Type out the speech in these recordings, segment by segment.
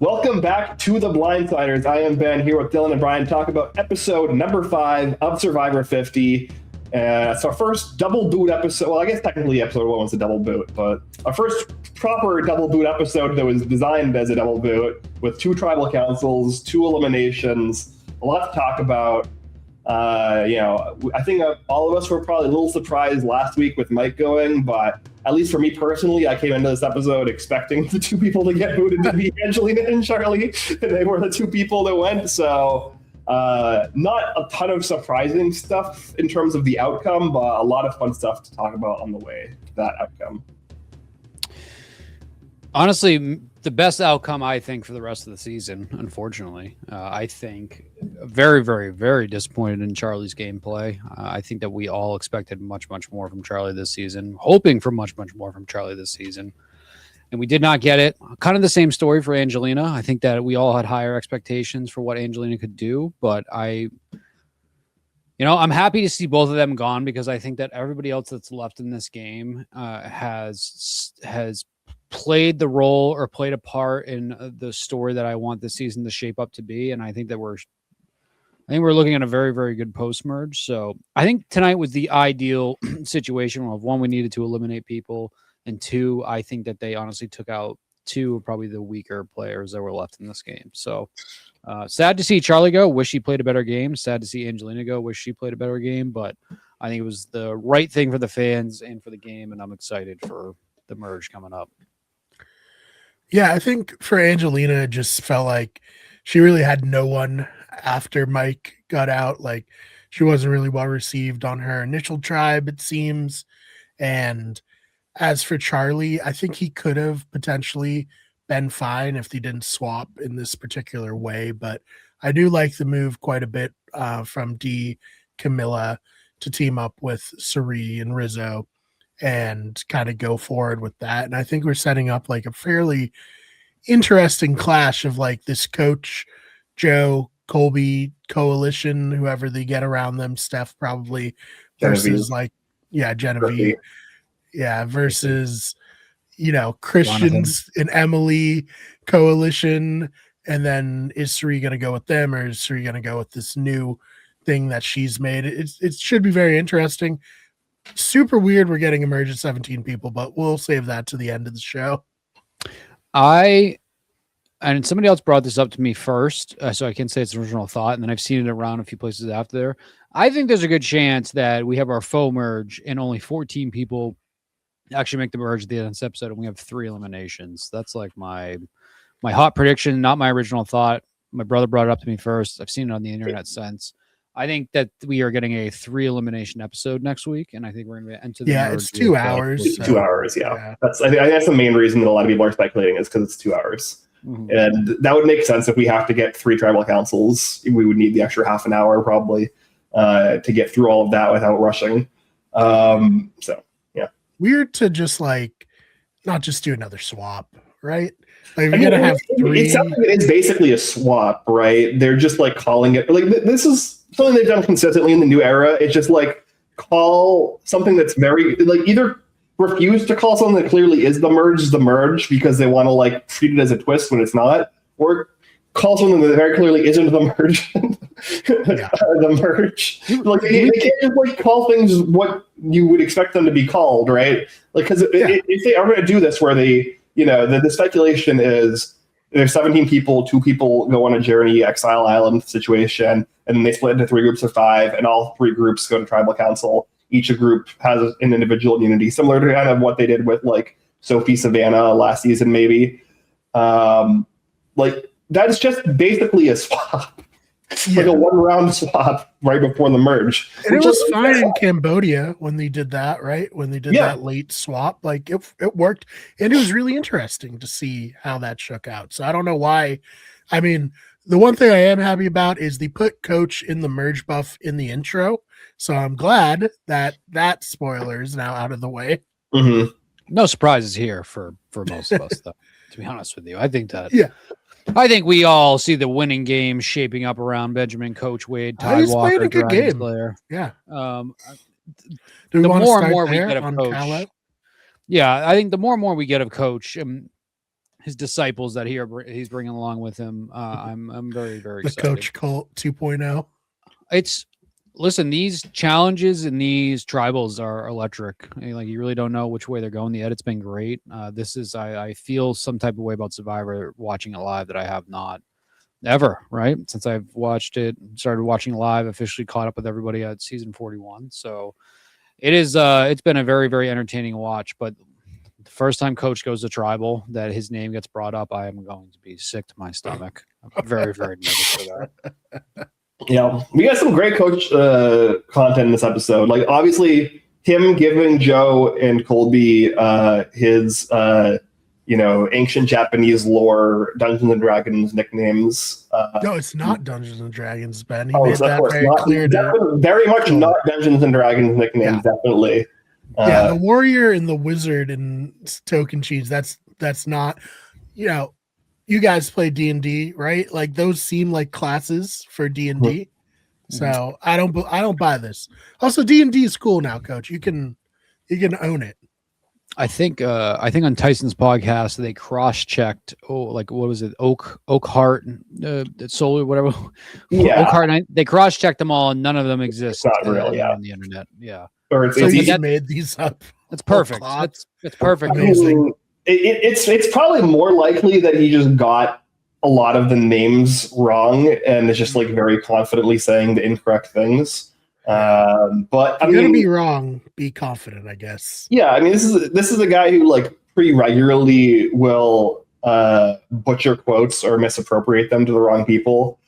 Welcome back to the Blindsiders. I am Ben here with Dylan and Brian to talk about episode number 5 of Survivor 50. It's our first double boot episode. Well, I guess technically episode 1 was a double boot, but our first proper double boot episode that was designed as a double boot with 2 tribal councils, 2 eliminations, a lot to talk about. I think all of us were probably a little surprised last week with Mike going, but at least for me personally, I came into this episode expecting the 2 people to get booted to be Angelina and Charlie, and they were the 2 people that went. So not a ton of surprising stuff in terms of the outcome, but a lot of fun stuff to talk about on the way to that outcome. Honestly, the best outcome, I think, for the rest of the season, unfortunately. I think very, very, very disappointed in Charlie's gameplay. I think that we all expected much, much more from Charlie this season, hoping for much, much more from Charlie this season. And we did not get it. Kind of the same story for Angelina. I think that we all had higher expectations for what Angelina could do, but I'm happy to see both of them gone because I think that everybody else that's left in this game has played the role or played a part in the story that I want this season to shape up to be. And I think we're looking at a very, very good post-merge. So I think tonight was the ideal situation of 1, we needed to eliminate people, and 2, I think that they honestly took out 2 of probably the weaker players that were left in this game. So sad to see Charlie go. Wish he played a better game. Sad to see Angelina go. Wish she played a better game. But I think it was the right thing for the fans and for the game, and I'm excited for the merge coming up. Yeah, I think for Angelina, it just felt like she really had no one after Mike got out. Like, she wasn't really well received on her initial tribe, it seems. And as for Charlie, I think he could have potentially been fine if they didn't swap in this particular way. But I do like the move quite a bit from Camilla to team up with Suri and Rizzo and kind of go forward with that. And I think we're setting up like a fairly interesting clash of like this Coach, Joe, Colby coalition, whoever they get around them, Steph probably, versus Genevieve. Yeah, versus, Christians and Emily coalition. And then is Suri going to go with them, or is Suri going to go with this new thing that she's made? It should be very interesting. Super weird we're getting a merge of 17 people, but we'll save that to the end of the show. And somebody else brought this up to me first, so I can say it's an original thought, and then I've seen it around a few places after there. I think there's a good chance that we have our faux merge and only 14 people actually make the merge at the end of this episode, and we have 3 eliminations. That's like my hot prediction, not my original thought. My brother brought it up to me first. I've seen it on the internet since. I think that we are getting a 3 elimination episode next week, and I think we're going to enter the merge. It's 2 hours. It's 2 hours, yeah. I think that's the main reason that a lot of people are speculating is because it's 2 hours. Mm-hmm. And that would make sense if we have to get 3 tribal councils. We would need the extra half an hour probably to get through all of that without rushing. Weird to just not just do another swap, right? Like we're gonna have 3. It sounds like it is basically a swap, right? They're just calling it this is something they've done consistently in the new era. It's just call something that's very either refuse to call something that clearly is the merge because they want to treat it as a twist when it's not, or call something that very clearly isn't the merge. The merge. They can't just call things what you would expect them to be called, right? Because if they are going to do this where they, the speculation is there's 17 people, 2 people go on a journey, exile island situation, and then they split into 3 groups of 5, and all 3 groups go to tribal council. Each group has an individual immunity, similar to kind of what they did with Sophie Savannah last season, maybe. That is just basically a swap. A 1-round swap right before the merge. And it was fine in Cambodia when they did that, right? When they did that late swap, it worked. And it was really interesting to see how that shook out. So I don't know why. I mean, the one thing I am happy about is they put Coach in the merge buff in the intro. So I'm glad that spoiler is now out of the way. Mm-hmm. No surprises here for most of us, though, to be honest with you. I think we all see the winning game shaping up around Benjamin, Coach Wade, Ty Walker, played a good game. Player. Yeah. The more and more we get of Coach. Yeah, I think the more and more we get of Coach, his disciples that he's bringing along with him. I'm very, very The excited. Coach Cult 2.0. Listen, these challenges and these tribals are electric. Like, you really don't know which way they're going. The edit's been great. I feel some type of way about Survivor watching it live that I have not ever, right? Since I've started watching live, officially caught up with everybody at season 41. So it's been a very, very entertaining watch. But the first time Coach goes to tribal that his name gets brought up, I am going to be sick to my stomach. I'm very, very nervous for that. Yeah, we got some great Coach content in this episode. Like, obviously, him giving Joe and Colby his ancient Japanese lore Dungeons and Dragons nicknames. No, it's not Dungeons and Dragons, Ben. He made that very clear. Very much not Dungeons and Dragons nicknames, definitely. Yeah, the warrior and the wizard and token cheese. That's not. You guys play D&D, right? Like, those seem like classes for D&D. So I don't buy this. Also, D&D is cool now, Coach. You can own it. I think on Tyson's podcast they cross-checked. What was it? Oakheart, Solar, whatever. Yeah, Oakheart. They cross-checked them all, and none of them exist. It's not real, on the internet. Yeah. Or So you made these up. That's perfect. That's perfect. Amazing. It's probably more likely that he just got a lot of the names wrong and is just like very confidently saying the incorrect things. But I'm gonna be wrong. Be confident, I guess. Yeah, I mean, this is a guy who like pretty regularly will butcher quotes or misappropriate them to the wrong people.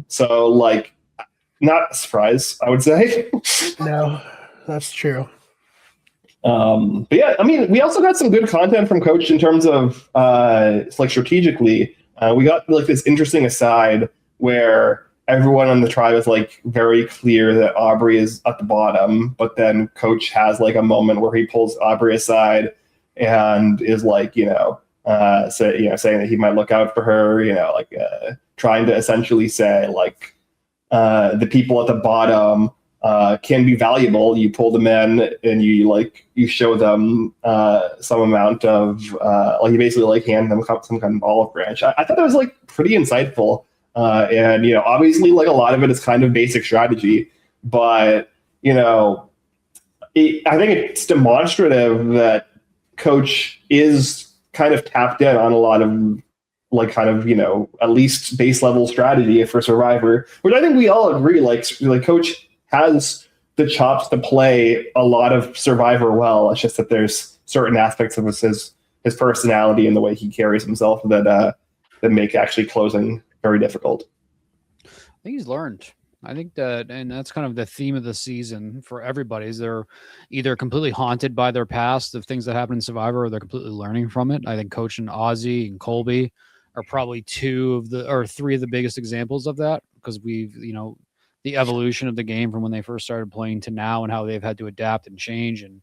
So like, not a surprise, I would say. No, that's true. But yeah, I mean, we also got some good content from Coach in terms of like strategically. We got like this interesting aside where everyone on the tribe is like very clear that Aubrey is at the bottom, but then Coach has like a moment where he pulls Aubrey aside and is like, saying that he might look out for her, trying to essentially say like the people at the bottom can be valuable. You pull them in and you show them some amount of you basically like hand them some kind of olive branch. I thought that was like pretty insightful. And obviously like a lot of it is kind of basic strategy, but I think it's demonstrative that Coach is kind of tapped in on a lot of like kind of at least base level strategy for Survivor, which I think we all agree like Coach has the chops to play a lot of Survivor well. It's just that there's certain aspects of his personality and the way he carries himself that make actually closing very difficult. I think he's learned. I think that, and that's kind of the theme of the season for everybody, is they're either completely haunted by their past of things that happened in Survivor, or they're completely learning from it. I think Coach and Ozzy and Colby are probably three of the biggest examples of that, because we've, the evolution of the game from when they first started playing to now, and how they've had to adapt and change. And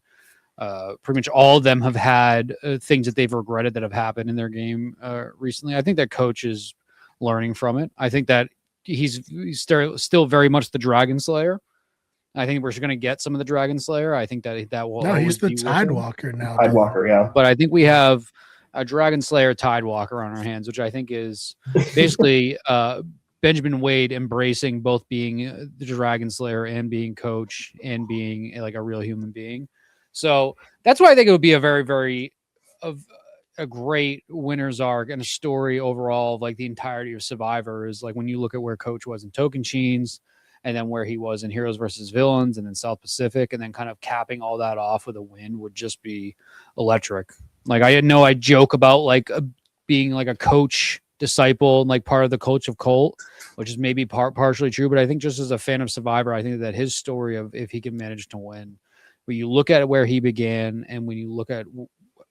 pretty much all of them have had things that they've regretted that have happened in their game recently. I think that Coach is learning from it. I think that he's still very much the Dragon Slayer. I think we're going to get some of the Dragon Slayer. I think that will. No, he's the Tidewalker now. Tidewalker, yeah. But I think we have a Dragon Slayer Tidewalker on our hands, which I think is basically Benjamin Wade embracing both being the Dragon Slayer and being Coach and being like a real human being. So that's why I think it would be a very, very a great winner's arc and a story overall of like the entirety of Survivor. Is like when you look at where Coach was in Token Cheens, and then where he was in Heroes versus Villains, and then South Pacific, and then kind of capping all that off with a win would just be electric. Like, I joke about like being like a Coach disciple and like part of the Coach of Colt, which is maybe partially true, but I think just as a fan of Survivor, I think that his story of if he can manage to win, when you look at where he began and when you look at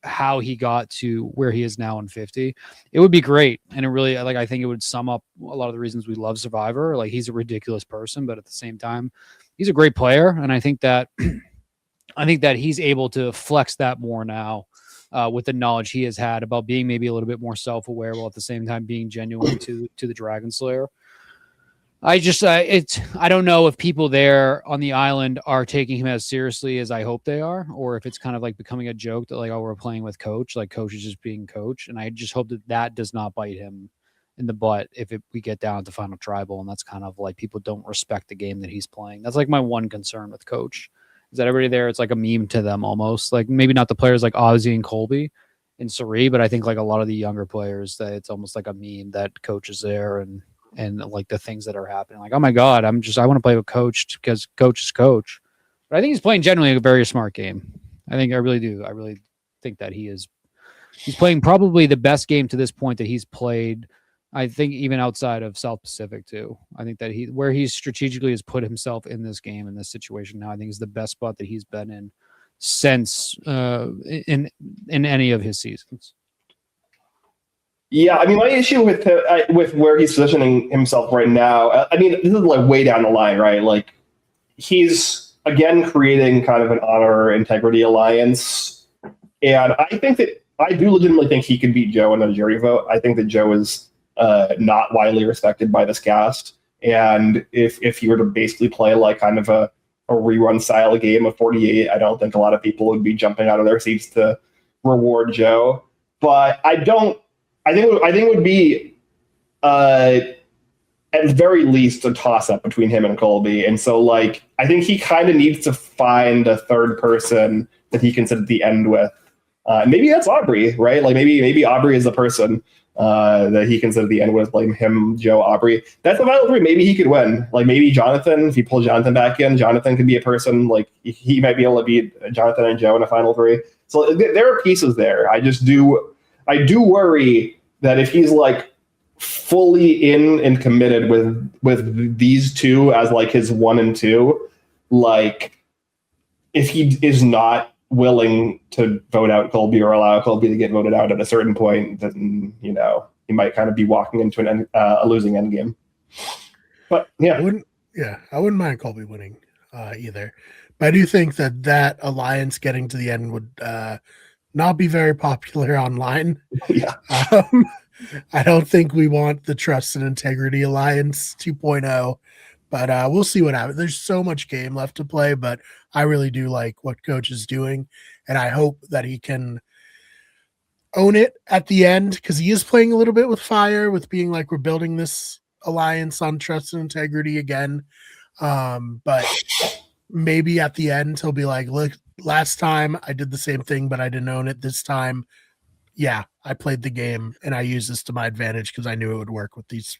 how he got to where he is now in 50, it would be great. And it really, like, I think it would sum up a lot of the reasons we love Survivor. Like, he's a ridiculous person, but at the same time, he's a great player. And I think that he's able to flex that more now with the knowledge he has had about being maybe a little bit more self-aware, while at the same time being genuine to the Dragon Slayer. I don't know if people there on the island are taking him as seriously as I hope they are, or if it's kind of like becoming a joke that like, oh, we're playing with coach, like coach is just being coach. And I just hope that does not bite him in the butt if we get down to final tribal. And that's kind of like people don't respect the game that he's playing. That's like my one concern with coach is that everybody there, it's like a meme to them almost, like maybe not the players like Ozzy and Colby and Sari, but I think like a lot of the younger players that it's almost like a meme that coach is there and like the things that are happening. Like, oh my God, I want to play with coach because coach is coach. But I think he's playing generally a very smart game. I really do. I really think that he's playing probably the best game to this point that he's played. I think even outside of South Pacific too. I think that where he strategically has put himself in this game, in this situation now, I think is the best spot that he's been in since in any of his seasons. Yeah, I mean, my issue with where he's positioning himself right now, I mean, this is like way down the line, right? Like, he's again creating kind of an honor integrity alliance, and I do legitimately think he could beat Joe in a jury vote. I think that Joe is not widely respected by this cast, and if he were to basically play like kind of a rerun style game of 48, I don't think a lot of people would be jumping out of their seats to reward Joe. But I think it would be at very least a toss up between him and Colby. And so like I think he kind of needs to find a third person that he can sit at the end with. Maybe that's Aubrey, right? Like maybe Aubrey is the person that he can sit at the end with, like him, Joe, Aubrey. That's the final three. Maybe he could win. Like maybe Jonathan, if you pull Jonathan back in, Jonathan could be a person, like he might be able to beat Jonathan and Joe in a final three. So there are pieces there. I do worry that if he's like fully in and committed with these two as like his 1 and 2, like if he is not willing to vote out Colby or allow Colby to get voted out at a certain point, then he might kind of be walking into a losing end game. But yeah, I wouldn't mind Colby winning either. But I do think that alliance getting to the end would not be very popular online. Yeah. I don't think we want the Trust and Integrity Alliance 2.0, but we'll see what happens. There's so much game left to play, but I really do like what Coach is doing, and I hope that he can own it at the end because he is playing a little bit with fire, with being like, we're building this alliance on Trust and Integrity again. But maybe at the end, he'll be like, look, last time I did the same thing, but I didn't own it. This time, yeah, I played the game and I used this to my advantage because I knew it would work with these,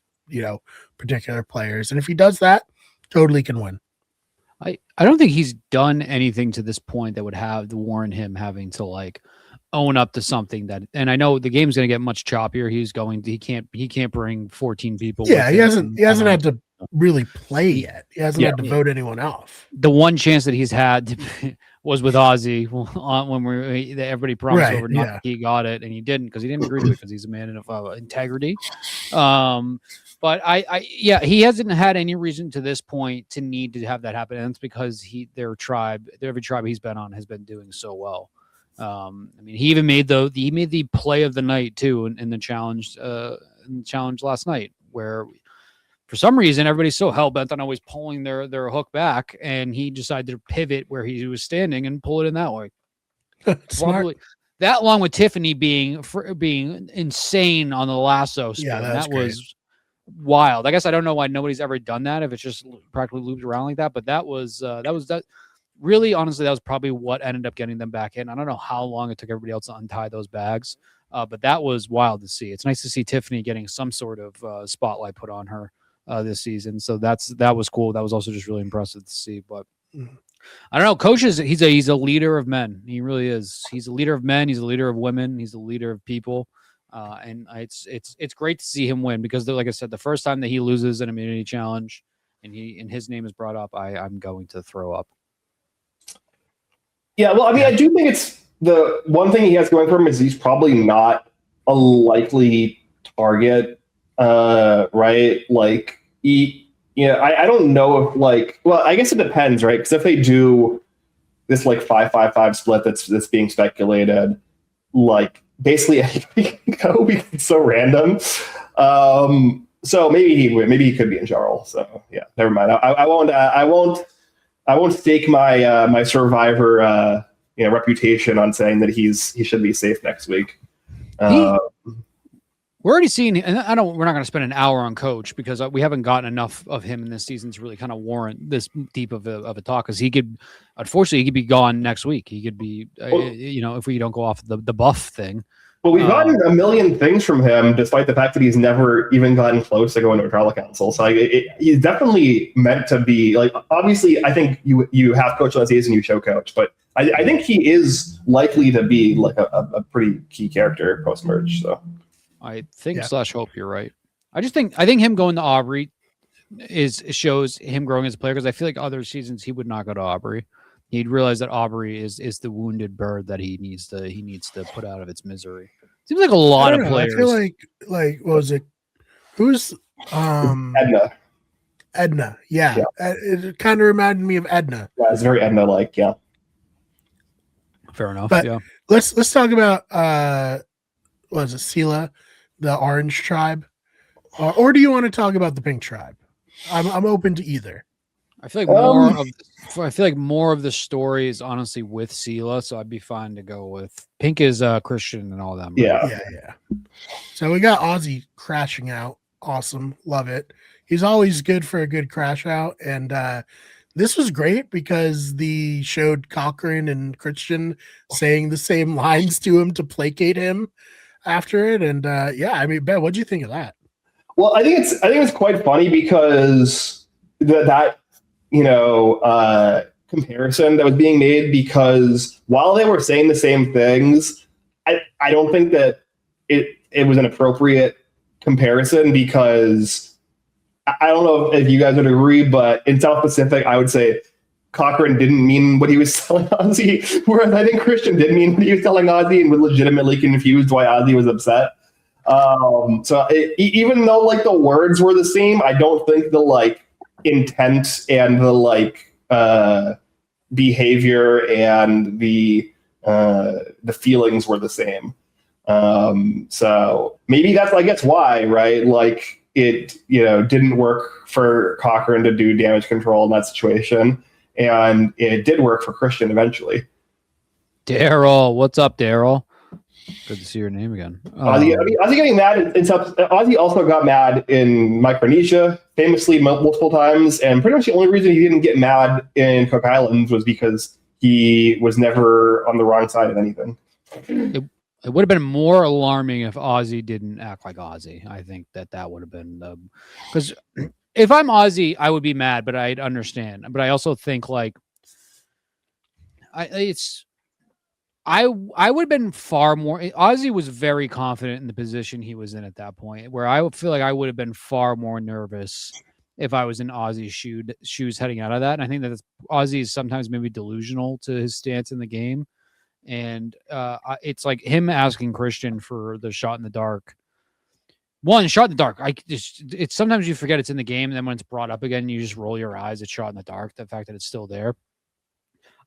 particular players. And if he does that, totally can win. I don't think he's done anything to this point that would have warrant him having to like own up to something that, and I know the game's going to get much choppier. He can't bring 14 people. Yeah. He hasn't had to really play yet. He hasn't had to vote anyone off. The one chance that he's had was with Ozzy when everybody promised overnight he got it and he didn't because he didn't agree with it because he's a man of integrity. But he hasn't had any reason to this point to need to have that happen, and it's because every tribe he's been on has been doing so well. I mean, he even made the play of the night too in the challenge last night, where for some reason everybody's so hell bent on always pulling their hook back, and he decided to pivot where he was standing and pull it in that way. Probably that, along with Tiffany being insane on the lasso spin, that was wild. I guess I don't know why nobody's ever done that if it's just practically looped around like that, but that was really, honestly, that was probably what ended up getting them back in. I don't know how long it took everybody else to untie those bags, but that was wild to see. It's nice to see Tiffany getting some sort of spotlight put on her this season. So that was cool. That was also just really impressive to see. But I don't know. Coach he's a leader of men. He really is. He's a leader of men. He's a leader of women. He's a leader of people. And it's great to see him win because, like I said, the first time that he loses an immunity challenge and his name is brought up, I'm going to throw up. Yeah, well, I mean, I do think it's the one thing he has going for him is he's probably not a likely target, right? Like, I don't know if I guess it depends, right? Because if they do this 5-5-5 split that's being speculated, like basically it's so random. So maybe he could be in Charles. So yeah, never mind. I won't stake my Survivor reputation on saying that he should be safe next week. We're already seeing, and we're not going to spend an hour on Coach because we haven't gotten enough of him in this season to really kind of warrant this deep of a talk. Because unfortunately, he could be gone next week. He could be, if we don't go off the buff thing. Well, we've gotten a million things from him, despite the fact that he's never even gotten close to going to a tribal council. So he's definitely meant to be like. Obviously, I think you have Coach last season, you show Coach, but I think he is likely to be like a pretty key character post merge. So I think /hope you're right. I think him going to Aubrey shows him growing as a player, because I feel like other seasons he would not go to Aubrey. He'd realize that Aubrey is the wounded bird that he needs to put out of its misery. Seems like a lot of players. I feel like what was it? Who's Edna? Edna, yeah. It kind of reminded me of Edna. Yeah, it's very Edna-like. Yeah, fair enough. But yeah, let's talk about what was it, Sela, the Orange Tribe, or do you want to talk about the Pink Tribe? I'm open to either. I feel like more of the story is honestly with Sela, so I'd be fine to go with Pink is Christian and all that. Right? Yeah. So we got Ozzy crashing out. Awesome, love it. He's always good for a good crash out, and this was great because they showed Cochran and Christian saying the same lines to him to placate him after it, and I mean, Ben, what do you think of that? Well, I think it's quite funny because that comparison that was being made, because while they were saying the same things, I don't think that it was an appropriate comparison, because I don't know if you guys would agree, but in South Pacific, I would say Cochran didn't mean what he was telling Ozzy, whereas I think Christian did mean what he was telling Ozzy and was legitimately confused why Ozzy was upset. So even though like the words were the same, I don't think the like intent and the like behavior and the feelings were the same. So maybe that's, I guess, why, right? Like it, didn't work for Cochran to do damage control in that situation, and it did work for Christian eventually. Daryl, what's up, Daryl? Good to see your name again. Ozzy getting mad Ozzy also got mad in Micronesia famously multiple times, and pretty much the only reason he didn't get mad in Cook Islands was because he was never on the wrong side of anything. It would have been more alarming if Ozzy didn't act like Ozzy. I think that would have been because if I'm Ozzy, I would be mad, but I'd understand. But I also think like I would have been far more. Ozzy was very confident in the position he was in at that point, where I would feel like I would have been far more nervous if I was in Ozzy's shoes heading out of that. And I think that Ozzy is sometimes maybe delusional to his stance in the game. And it's like him asking Christian for the shot in the dark. One, shot in the dark. It's sometimes you forget it's in the game, and then when it's brought up again, you just roll your eyes. It's shot in the dark. The fact that it's still there.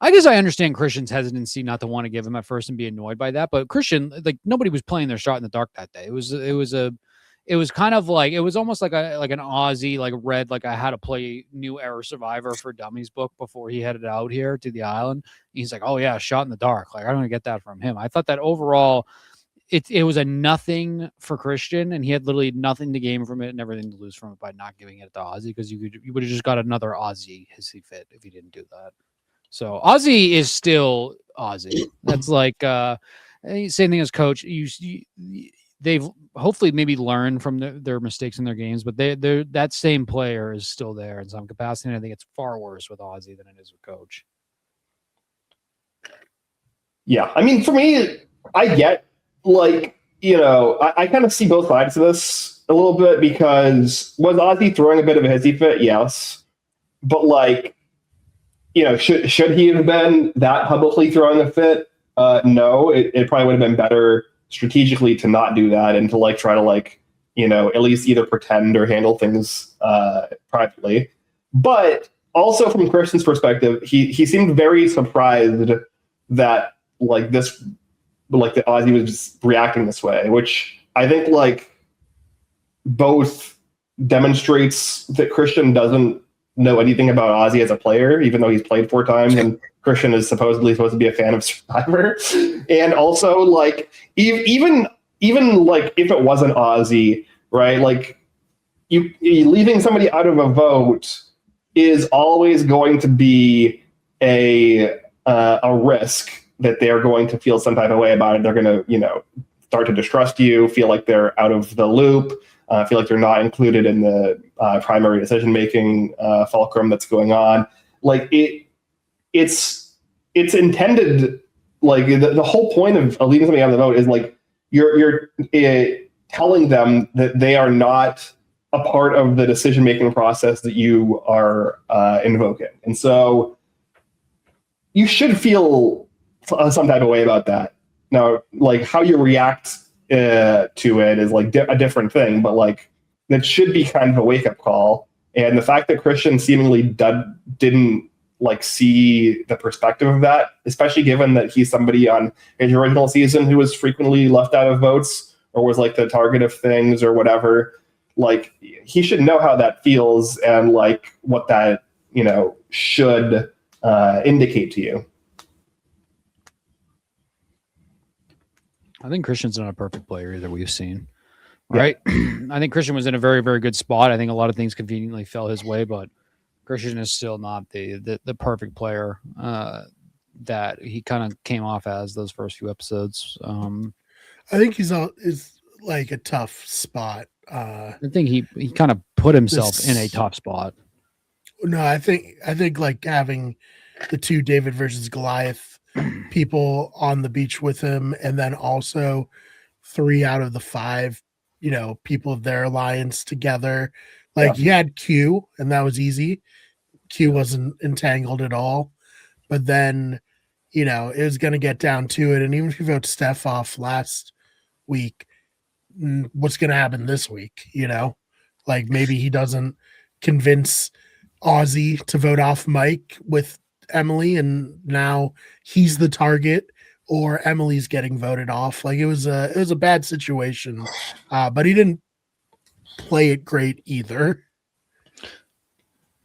I guess I understand Christian's hesitancy not to want to give him at first and be annoyed by that, but Christian, like nobody was playing their shot in the dark that day. It was kind of like, it was almost like an Aussie, like read, like I had to play New Era Survivor for Dummies book before he headed out here to the island. He's like, oh yeah, shot in the dark. Like I don't get that from him. I thought that overall it was a nothing for Christian, and he had literally nothing to gain from it and everything to lose from it by not giving it to Ozzy, because you would have just got another Ozzy hissy fit if he didn't do that. So Ozzy is still Ozzy. That's like same thing as Coach. They've hopefully maybe learned from their mistakes in their games, but they're that same player is still there in some capacity. And I think it's far worse with Ozzy than it is with Coach. Yeah, I mean, for me, I get like I kind of see both sides of this a little bit, because was Ozzy throwing a bit of a hissy fit? Yes, but like. Should he have been that publicly throwing a fit? No, it probably would have been better strategically to not do that and to like try to like, at least either pretend or handle things privately. But also from Christian's perspective, he seemed very surprised that like that Ozzy was just reacting this way, which I think like both demonstrates that Christian doesn't know anything about Ozzy as a player, even though he's played 4 times and Christian is supposedly supposed to be a fan of Survivor. And also, like, even like if it wasn't Ozzy, right? Like, you leaving somebody out of a vote is always going to be a risk that they're going to feel some type of way about it. They're going to, you know, start to distrust you, feel like they're out of the loop, feel like they're not included in the primary decision-making fulcrum that's going on. Like, it's intended, like, the whole point of leaving somebody out of the vote is, like, you're telling them that they are not a part of the decision-making process that you are invoking. And so you should feel some type of way about that. Now, like, how you react to it is, like, a different thing, but, like, that should be kind of a wake-up call. And the fact that Christian seemingly didn't, like, see the perspective of that, especially given that he's somebody on his original season who was frequently left out of votes or was, like, the target of things or whatever, like, he should know how that feels and, like, what that, you know, should indicate to you. I think Christian's not a perfect player either. We've seen, right? Yeah. I think Christian was in a very, very good spot. I think a lot of things conveniently fell his way, but Christian is still not the perfect player that he kind of came off as those first few episodes. I think is like a tough spot. I think he kind of put himself in a tough spot. No, I think like having the 2 David versus Goliath people on the beach with him, and then also 3 out of the 5, you know, people of their alliance together. Like, you had Q, and that was easy. Q wasn't entangled at all. But then, you know, it was going to get down to it. And even if you vote Steph off last week, what's going to happen this week? You know, like, maybe he doesn't convince Ozzy to vote off Mike with Emily, and now he's the target, or Emily's getting voted off. Like, it was a bad situation, but he didn't play it great either.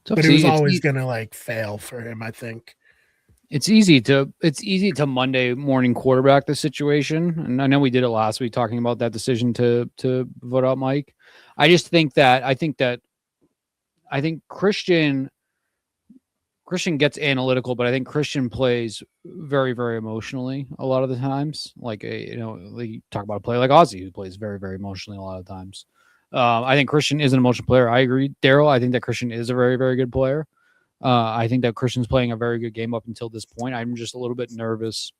But it was always gonna, like, fail for him, I think. It's easy to Monday morning quarterback the situation, and I know we did it last week talking about that decision to vote out Mike. I think Christian gets analytical, but I think Christian plays very, very emotionally a lot of the times. Like, you talk about a player like Ozzy who plays very, very emotionally a lot of times. I think Christian is an emotional player. I agree, Daryl. I think that Christian is a very, very good player. I think that Christian's playing a very good game up until this point. I'm just a little bit nervous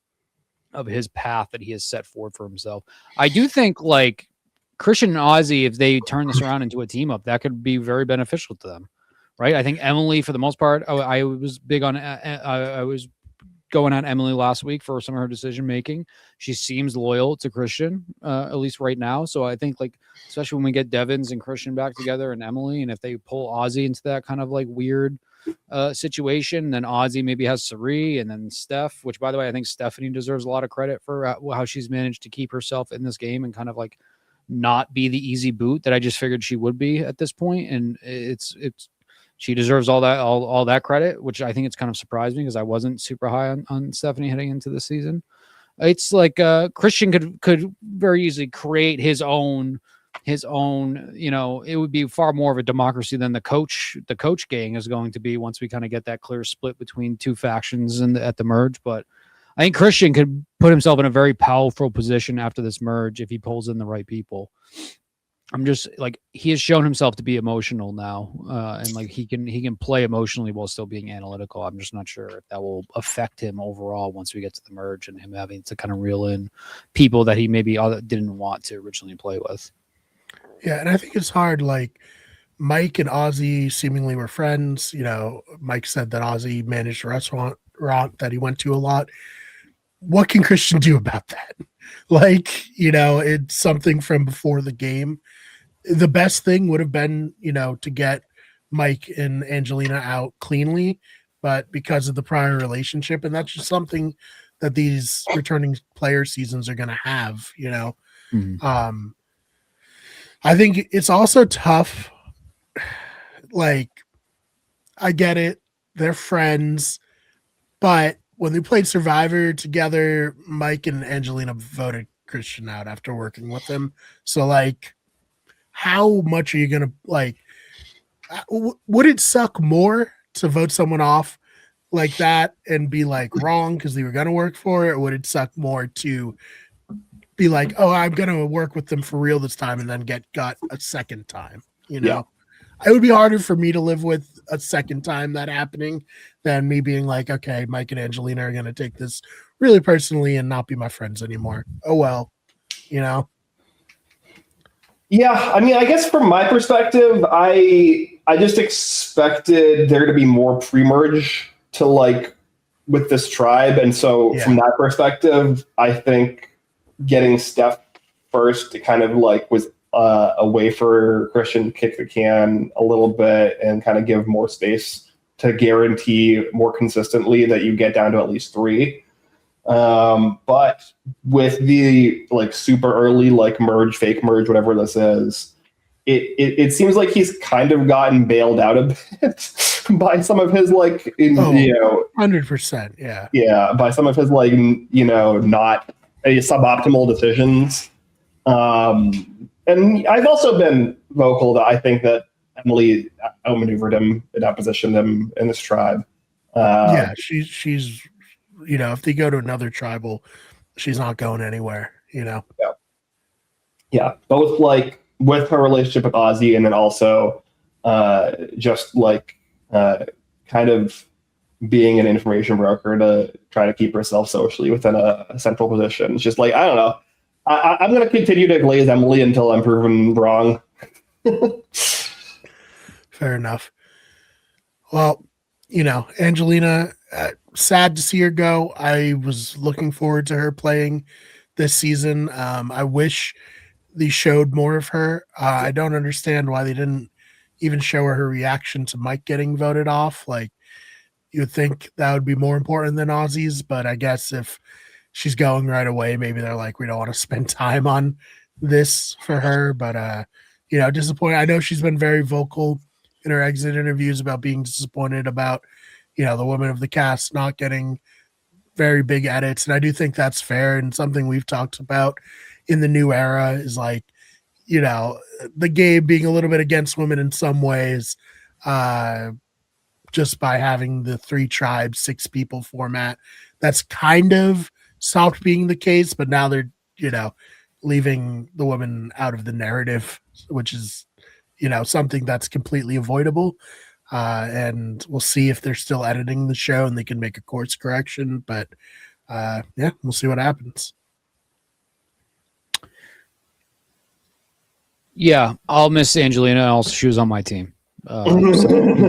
of his path that he has set forward for himself. I do think, like, Christian and Ozzy, if they turn this around into a team up, that could be very beneficial to them. Right. I think Emily, for the most part, I was big on, I was going on Emily last week for some of her decision making. She seems loyal to Christian, at least right now. So I think, like, especially when we get Devins and Christian back together and Emily, and if they pull Ozzy into that kind of, like, weird situation, then Ozzy maybe has Sari and then Steph, which, by the way, I think Stephanie deserves a lot of credit for how she's managed to keep herself in this game and kind of, like, not be the easy boot that I just figured she would be at this point. And she deserves all that credit, which I think it's kind of surprised me because I wasn't super high on Stephanie heading into the season. It's like Christian could very easily create his own, you know, it would be far more of a democracy than the coach gang is going to be once we kind of get that clear split between 2 factions at the merge. But I think Christian could put himself in a very powerful position after this merge if he pulls in the right people. I'm just, like, he has shown himself to be emotional now, and, like, he can play emotionally while still being analytical. I'm just not sure if that will affect him overall once we get to the merge and him having to kind of reel in people that he maybe didn't want to originally play with. Yeah, and I think it's hard. Like, Mike and Ozzy seemingly were friends. You know, Mike said that Ozzy managed a restaurant that he went to a lot. What can Christian do about that? Like, you know, it's something from before the game. The best thing would have been, you know, to get Mike and Angelina out cleanly, but because of the prior relationship, and that's just something that these returning player seasons are going to have, you know. Mm-hmm. I think it's also tough like, I get it. They're friends. But when they played Survivor together, Mike and Angelina voted Christian out after working with him. So, like, how much are you going to, like, would it suck more to vote someone off like that and be like wrong because they were going to work for it? Or would it suck more to be like, oh, I'm going to work with them for real this time and then get got a second time? You know, it would be harder for me to live with a second time that happening than me being like, okay, Mike and Angelina are going to take this really personally and not be my friends anymore. Oh, well, you know? Yeah, I mean, I guess from my perspective, I just expected there to be more pre-merge to like with this tribe, and so from that perspective, I think getting Steph first it kind of like was a way for Christian to kick the can a little bit and kind of give more space to guarantee more consistently that you get down to at least 3. But with the like super early like merge, fake merge, whatever this is, it seems like he's kind of gotten bailed out a bit by some of his like you know 100%, by some of his like you know not suboptimal decisions. And I've also been vocal that I think that Emily outmaneuvered him and outpositioned him in this tribe. She's you know, if they go to another tribal, she's not going anywhere, you know? Yeah. Both like with her relationship with Ozzy and then also just like kind of being an information broker to try to keep herself socially within a central position. It's just like, I don't know. I'm going to continue to glaze Emily until I'm proven wrong. Fair enough. Well, you know, Angelina, sad to see her go. I was looking forward to her playing this season. I wish they showed more of her. I don't understand why they didn't even show her reaction to Mike getting voted off. Like, you would think that would be more important than Ozzy's, but I guess if she's going right away, maybe they're like, we don't want to spend time on this for her. But, you know, disappointed. I know she's been very vocal in her exit interviews about being disappointed about, you know, the women of the cast not getting very big edits. And I do think that's fair. And something we've talked about in the new era is like, you know, the game being a little bit against women in some ways, just by having the 3 tribes, 6 people format. That's kind of stopped being the case, but now they're, you know, leaving the women out of the narrative, which is, you know, something that's completely avoidable. And we'll see if they're still editing the show and they can make a course correction. But yeah, we'll see what happens. Yeah, I'll miss Angelina. Also, she was on my team. I'm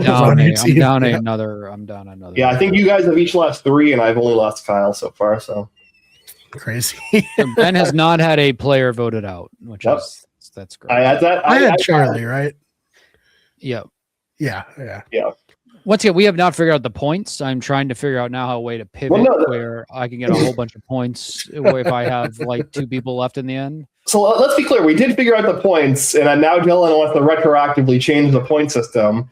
down another. Yeah, I think you guys have each lost 3, and I've only lost Kyle so far. So crazy. Ben has not had a player voted out, which is that's great. I had Charlie, right? Yeah. Once again, we have not figured out the points. I'm trying to figure out now a way to pivot where I can get a whole bunch of points if I have like 2 people left in the end. So let's be clear. We did figure out the points, and now Dylan wants to retroactively change the point system.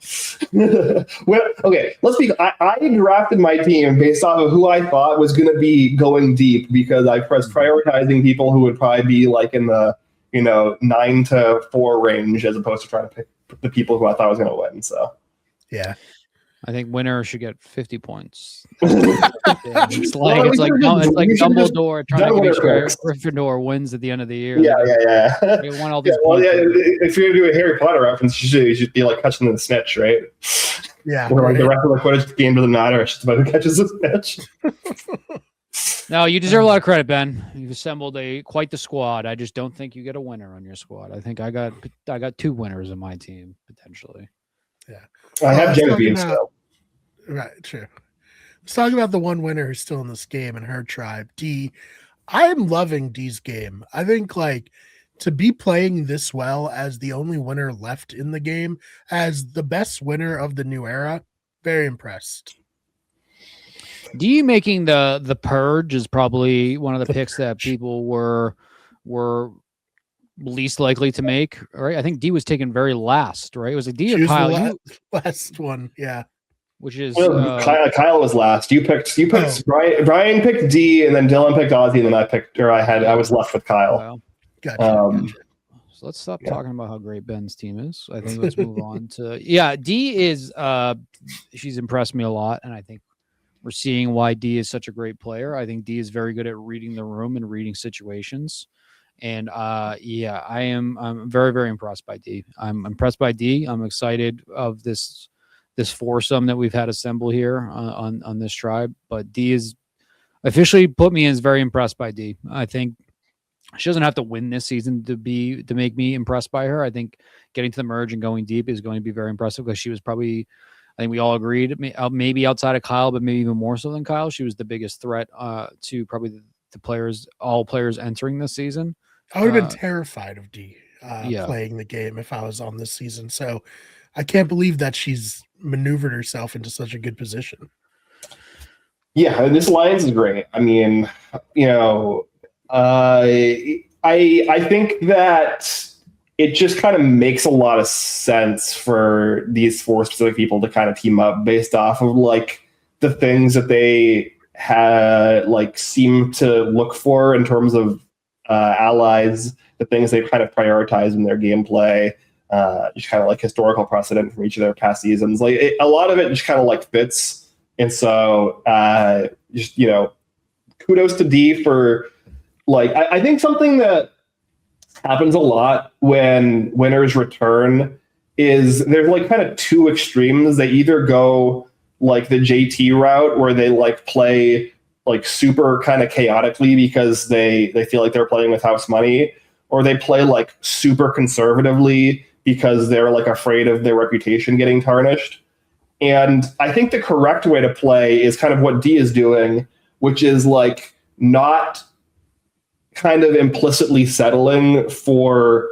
Okay, let's be. I drafted my team based off of who I thought was going to be going deep because I was prioritizing people who would probably be like in the 9 to 4 range as opposed to trying to pick the people who I thought was going to win. So yeah. I think winner should get 50 points. It's like Dumbledore trying to make sure Gryffindor wins at the end of the year. Yeah. They won all these if you're gonna do a Harry Potter reference, you should be like catching the snitch, right? Yeah. Where like the rest of the Quidditch game doesn't matter. It's just about who catches the snitch. No, you deserve a lot of credit, Ben. You've assembled quite the squad. I just don't think you get a winner on your squad. I think I got 2 winners in my team potentially. Yeah. I have Genevieve still. Right, sure. Let's talk about the one winner who's still in this game and her tribe, D. I am loving D's game. I think like to be playing this well as the only winner left in the game, as the best winner of the new era, very impressed. D making the purge is probably one of the picks that people were least likely to make, right? I think D was taken very last, right? It was like D She or was Kyle, the last one. Yeah. which is Well, Kyle was last. You picked Oh. Brian picked D, and then Dylan picked Ozzy, and then I was left with Kyle. well, Gotcha. so let's stop Yeah. talking about how great Ben's team is. I think let's move on to D is she's impressed me a lot, and I think we're seeing why D is such a great player. I think D is very good at reading the room and reading situations. And I'm very, very impressed by D. I'm impressed by D. I'm excited of this foursome that we've had assemble here on this tribe. But D is officially put me as very impressed by D. I think she doesn't have to win this season to make me impressed by her. I think getting to the merge and going deep is going to be very impressive because she was probably, I think we all agreed, maybe outside of Kyle, but maybe even more so than Kyle, she was the biggest threat to probably the players, all players entering this season. I would have been terrified of D playing the game if I was on this season. So I can't believe that she's maneuvered herself into such a good position. Yeah, this alliance is great. I mean, I think that it just kind of makes a lot of sense for these four specific people to kind of team up based off of like the things that they had like seem to look for in terms of allies, the things they kind of prioritize in their gameplay, just kind of like historical precedent from each of their past seasons. Like a lot of it just kind of like fits. And so kudos to D for like, I think something that happens a lot when winners return is there's like kind of two extremes. They either go like the JT route where they like play like super kind of chaotically because they feel like they're playing with house money, or they play like super conservatively because they're like afraid of their reputation getting tarnished. And I think the correct way to play is kind of what D is doing, which is like not kind of implicitly settling for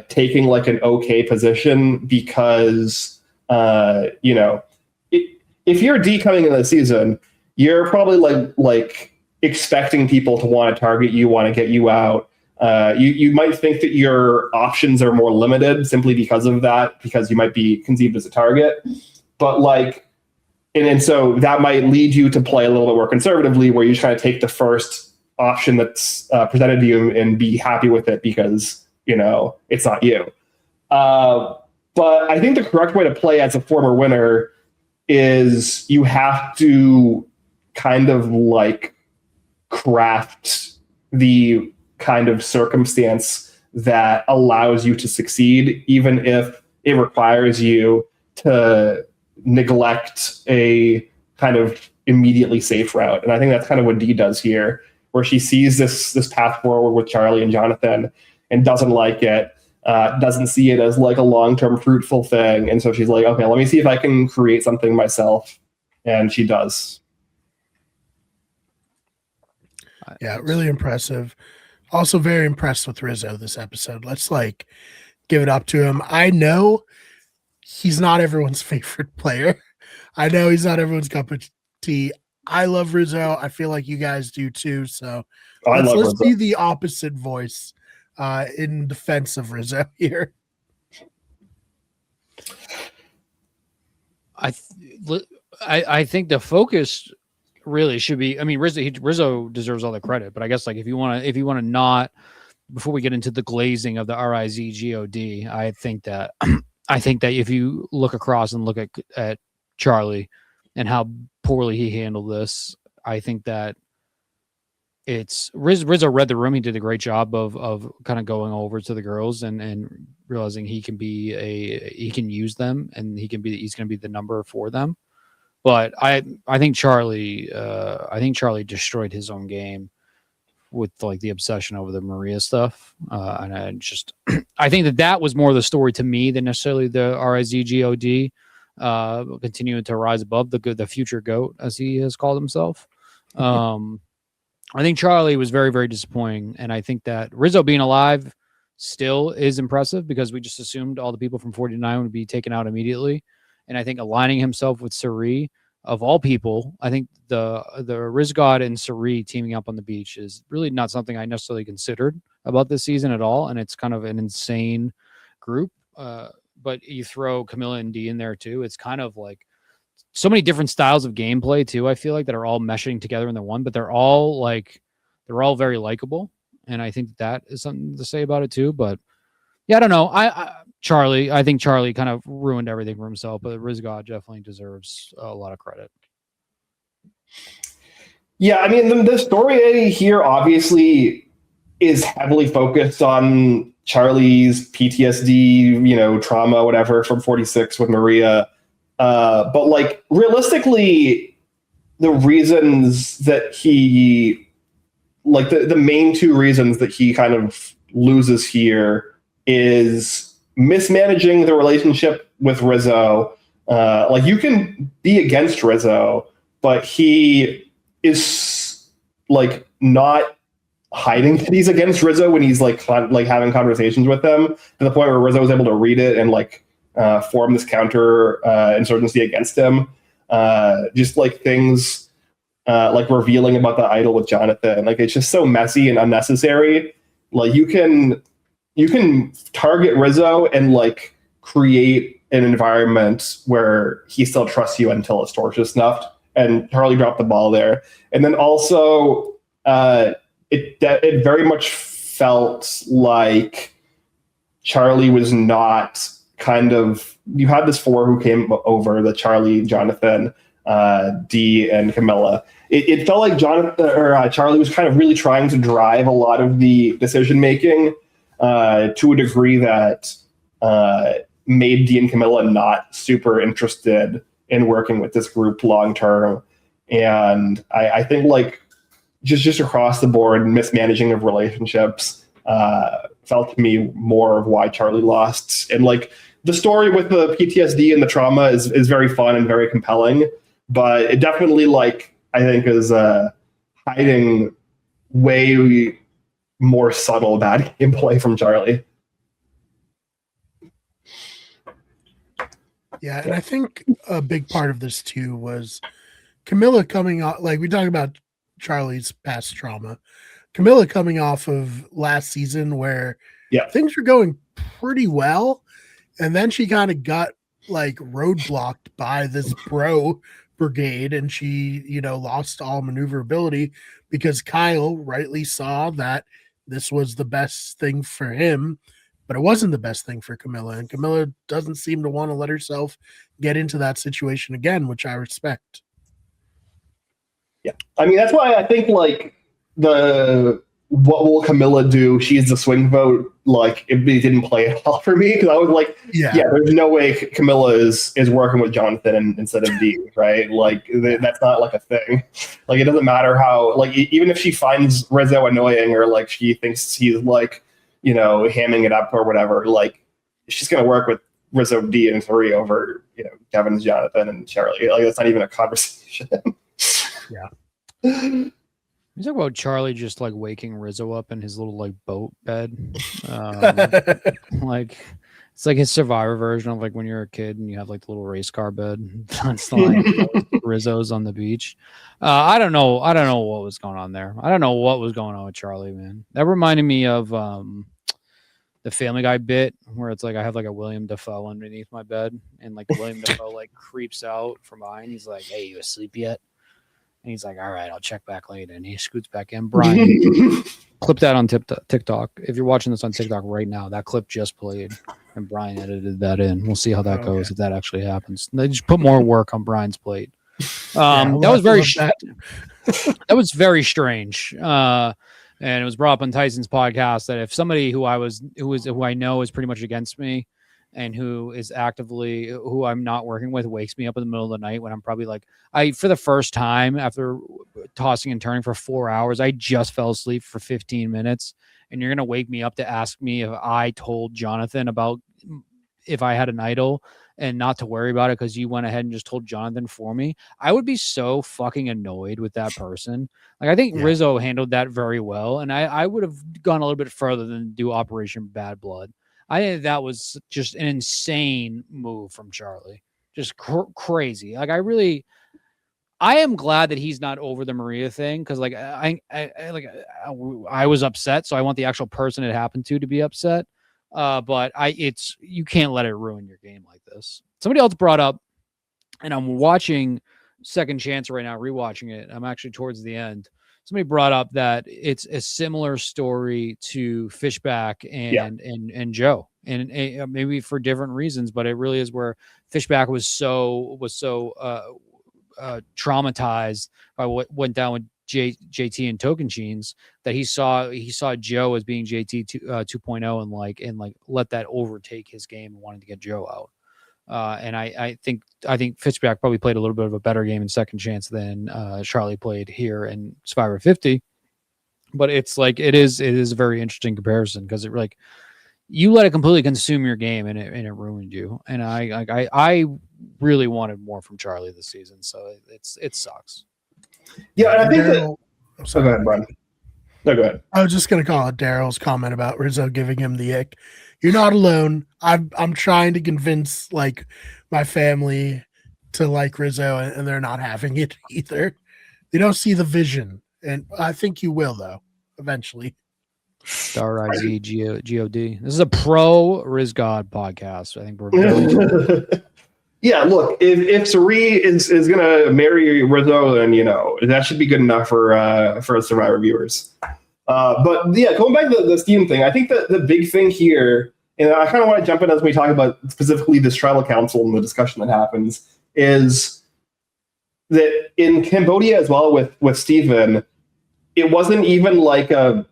taking like an okay position because, if you're D coming into the season, you're probably like expecting people to want to target you, want to get you out. You might think that your options are more limited simply because of that, because you might be conceived as a target. But like, and so that might lead you to play a little bit more conservatively, where you just kind of take the first option that's presented to you and be happy with it because, it's not you. But I think the correct way to play as a former winner is you have to kind of like craft the kind of circumstance that allows you to succeed, even if it requires you to neglect a kind of immediately safe route. And I think that's kind of what D does here, where she sees this path forward with Charlie and Jonathan and doesn't like it, doesn't see it as like a long-term fruitful thing. And so she's like, okay, let me see if I can create something myself. And she does. Yeah, really impressive. Also very impressed with Rizzo this episode. Let's like give it up to him. I know he's not everyone's favorite player. I know he's not everyone's cup of tea. I love Rizzo. I feel like you guys do too. So let's be the opposite voice in defense of Rizzo here. I think the focus really should be. I mean, Rizzo deserves all the credit, but I guess like if you want to not, before we get into the glazing of the RIZGOD, I think that if you look across and look at Charlie and how poorly he handled this, I think that it's Rizzo read the room. He did a great job of kind of going over to the girls and realizing he can use them and he's going to be the number for them. But I think Charlie destroyed his own game with like the obsession over the Maria stuff. And I think that was more the story to me than necessarily the RIZGOD continuing to rise above the future GOAT, as he has called himself. I think Charlie was very, very disappointing. And I think that Rizzo being alive still is impressive because we just assumed all the people from 49 would be taken out immediately. And I think aligning himself with Sari, of all people, I think the Rizgod and Sari teaming up on the beach is really not something I necessarily considered about this season at all, and it's kind of an insane group. But you throw Camilla and D in there too. It's kind of like so many different styles of gameplay too. I feel like that are all meshing together in the one, but they're all very likable, and I think that is something to say about it too. But yeah, I don't know. I think Charlie kind of ruined everything for himself, but Rizgod definitely deserves a lot of credit. Yeah, I mean, the story here obviously is heavily focused on Charlie's PTSD, trauma, whatever, from 46 with Maria. But like realistically, the reasons that he, like the main two reasons that he kind of loses here is mismanaging the relationship with Rizzo. Like you can be against Rizzo, but he is like not hiding that he's against Rizzo when he's like having conversations with them, to the point where Rizzo was able to read it and like form this counter insurgency against him. Just like things like revealing about the idol with Jonathan, like it's just so messy and unnecessary. Like you can target Rizzo and like create an environment where he still trusts you until his torch is snuffed. And Charlie dropped the ball there. And then also, it very much felt like Charlie was not kind of. You had this four who came over: the Charlie, Jonathan, D, and Camilla. It felt like Charlie was kind of really trying to drive a lot of the decision making to a degree that made D and Camilla not super interested in working with this group long term. And I think like just across the board, mismanaging of relationships felt to me more of why Charlie lost. And like the story with the PTSD and the trauma is very fun and very compelling, but it definitely like I think is hiding way more subtle bad gameplay from Charlie. Yeah, and I think a big part of this too was Camilla coming off, like we talk about Charlie's past trauma. Camilla coming off of last season where things were going pretty well, and then she kind of got like roadblocked by this bro brigade, and she, lost all maneuverability because Kyle rightly saw that this was the best thing for him. But it wasn't the best thing for Camilla, and Camilla doesn't seem to want to let herself get into that situation again, which I respect. Yeah, I mean that's why I think like what will Camilla do? She's the swing vote. Like it didn't play at all for me because I was like, yeah, there's no way Camilla is working with Jonathan instead of D, right? Like that's not like a thing. Like it doesn't matter how like even if she finds Rizzo annoying or like she thinks he's like, hamming it up or whatever, like she's going to work with Rizzo, D, and 3 over, Kevin's Jonathan and Charlie. Like that's not even a conversation. Yeah. You talk about Charlie just like waking Rizzo up in his little like boat bed. Like it's like his Survivor version of like when you're a kid and you have like the little race car bed. It's like Rizzo's on the beach. I don't know what was going on there. I don't know what was going on with Charlie, man. That reminded me of the Family Guy bit where it's like I have like a William Dafoe underneath my bed, and like William Dafoe like creeps out from behind. He's like, "Hey, you asleep yet?" And he's like, "All right, I'll check back later." And he scoots back in. Brian, clip that on TikTok. If you're watching this on TikTok right now, that clip just played, and Brian edited that in. We'll see how that goes if that actually happens. They just put more work on Brian's plate. That was very that was very strange. And it was brought up on Tyson's podcast that if somebody who I know is pretty much against me and who I'm not working with wakes me up in the middle of the night when I'm probably like, for the first time after tossing and turning for 4 hours, I just fell asleep for 15 minutes. And you're going to wake me up to ask me if I told Jonathan about if I had an idol and not to worry about it because you went ahead and just told Jonathan for me. I would be so fucking annoyed with that person. Like I think Rizzo handled that very well, and I would have gone a little bit further than do Operation Bad Blood. I think that was just an insane move from Charlie. Just crazy. Like I am glad that he's not over the Maria thing because, like, I was upset, so I want the actual person it happened to be upset. But you can't let it ruin your game like this. Somebody else brought up, and I'm watching Second Chance right now, rewatching it. I'm actually towards the end. Somebody brought up that it's a similar story to Fishback and Joe, and maybe for different reasons, but it really is where Fishback was so traumatized by what went down with JT and Token Jeans that he saw Joe as being JT 2.0 and let that overtake his game and wanted to get Joe out. And I think Fishback probably played a little bit of a better game in Second Chance than Charlie played here in Survivor 50. But it's like it is a very interesting comparison because it like you let it completely consume your game and it ruined you. And I really wanted more from Charlie this season, so it sucks. Yeah, and I think Daryl, go ahead, Brian. No, go ahead. I was just gonna call it Daryl's comment about Rizzo giving him the ick. You're not alone. I'm trying to convince like my family to like Rizzo, and they're not having it either. They don't see the vision, and I think you will though eventually. Star IZ God. This is a pro Riz God podcast. I think we're really yeah. Look, if Sari is gonna marry Rizzo, then that should be good enough for Survivor viewers. But yeah, going back to the Steven thing, I think that the big thing here, and I kind of want to jump in as we talk about specifically this tribal council and the discussion that happens, is that in Cambodia as well with Steven, it wasn't even like a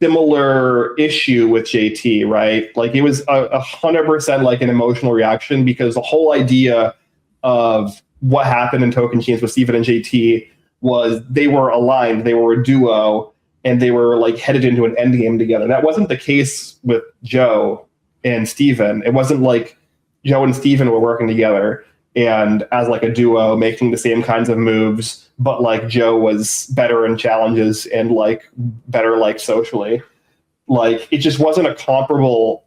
similar issue with JT, right? Like it was 100% like an emotional reaction because the whole idea of what happened in Token Chains with Steven and JT was they were aligned, they were a duo, and they were like headed into an end game together. That wasn't the case with Joe and Steven. It wasn't like Joe and Steven were working together and as like a duo making the same kinds of moves, but like Joe was better in challenges and like better like socially. Like it just wasn't a comparable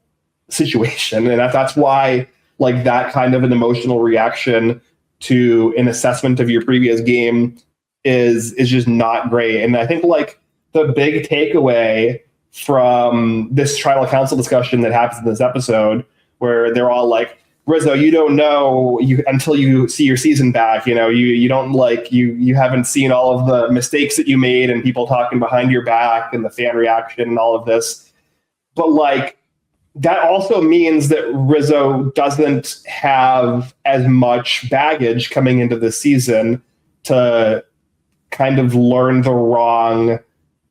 situation. And that's why like that kind of an emotional reaction to an assessment of your previous game is just not great. And I think like the big takeaway from this tribal council discussion that happens in this episode where they're all like, Rizzo, you don't know until you see your season back. You don't like you haven't seen all of the mistakes that you made and people talking behind your back and the fan reaction and all of this. But like that also means that Rizzo doesn't have as much baggage coming into the season to kind of learn the wrong